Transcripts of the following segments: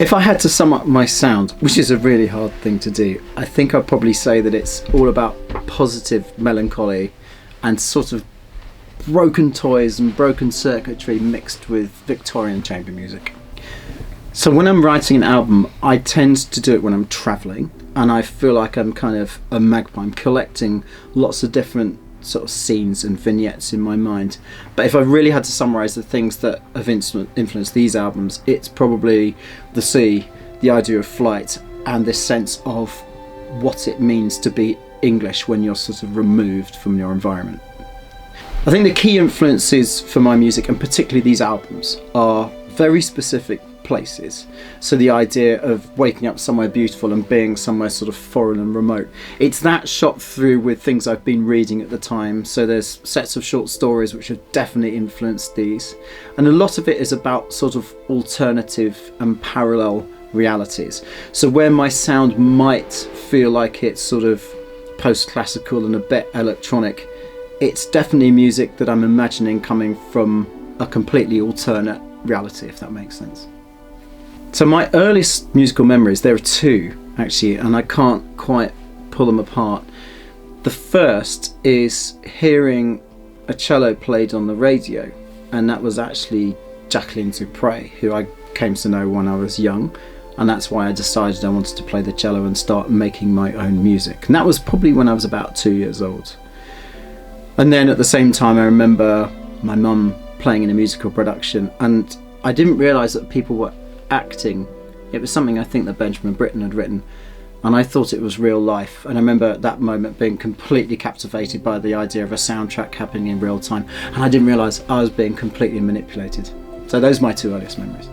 If I had to sum up my sound, which is a really hard thing to do, I think I'd probably say that it's all about positive melancholy and sort of broken toys and broken circuitry mixed with Victorian chamber music. So when I'm writing an album, I tend to do it when I'm travelling, and I feel like I'm kind of a magpie. I'm collecting lots of different sort of scenes and vignettes in my mind. But if I really had to summarise the things that have influenced these albums, it's probably the sea, the idea of flight, and this sense of what it means to be English when you're sort of removed from your environment. I think the key influences for my music, and particularly these albums, are very specific places. So the idea of waking up somewhere beautiful and being somewhere sort of foreign and remote. It's that shot through with things I've been reading at the time. So there's sets of short stories which have definitely influenced these. And a lot of it is about sort of alternative and parallel realities. So where my sound might feel like it's sort of post-classical and a bit electronic, it's definitely music that I'm imagining coming from a completely alternate reality, if that makes sense. So my earliest musical memories, there are two actually, and I can't quite pull them apart. The first is hearing a cello played on the radio, and that was actually Jacqueline Dupre, who I came to know when I was young, and that's why I decided I wanted to play the cello and start making my own music. And that was probably when I was about 2 years old. And then at the same time I remember my mum playing in a musical production, and I didn't realise that people were acting. It was something I think that Benjamin Britten had written, and I thought it was real life. And I remember at that moment being completely captivated by the idea of a soundtrack happening in real time, and I didn't realise I was being completely manipulated. So those are my two earliest memories.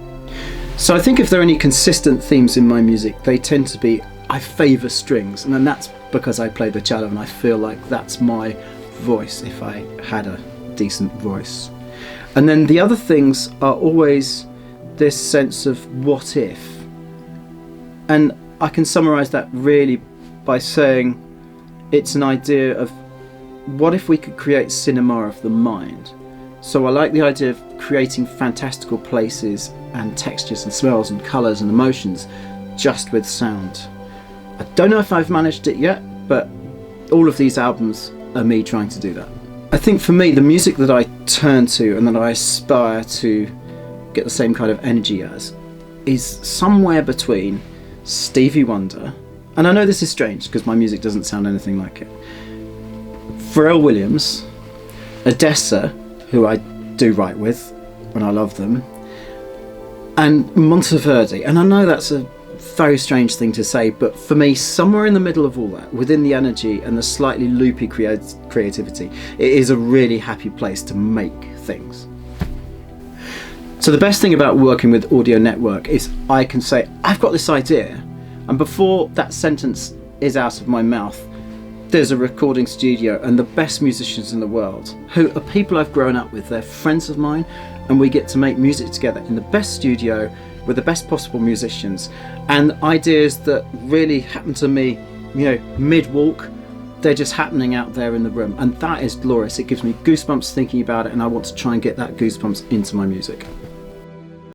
So I think if there are any consistent themes in my music, they tend to be I favour strings, and then that's because I play the cello and I feel like that's my voice if I had a decent voice. And then the other things are always this sense of what if, and I can summarise that really by saying it's an idea of what if we could create cinema of the mind. So I like the idea of creating fantastical places and textures and smells and colours and emotions just with sound. I don't know if I've managed it yet, but all of these albums are me trying to do that. I think for me, the music that I turn to and that I aspire to get the same kind of energy as is somewhere between Stevie Wonder, and I know this is strange because my music doesn't sound anything like it, Pharrell Williams, Odessa, who I do write with and I love them, and Monteverdi. And I know that's a very strange thing to say, but for me, somewhere in the middle of all that, within the energy and the slightly loopy creativity, it is a really happy place to make things. So the best thing about working with Audio Network is I can say, I've got this idea, and before that sentence is out of my mouth, there's a recording studio and the best musicians in the world, who are people I've grown up with, they're friends of mine, and we get to make music together in the best studio with the best possible musicians, and ideas that really happen to me, mid-walk, they're just happening out there in the room, and that is glorious. It gives me goosebumps thinking about it, and I want to try and get that goosebumps into my music.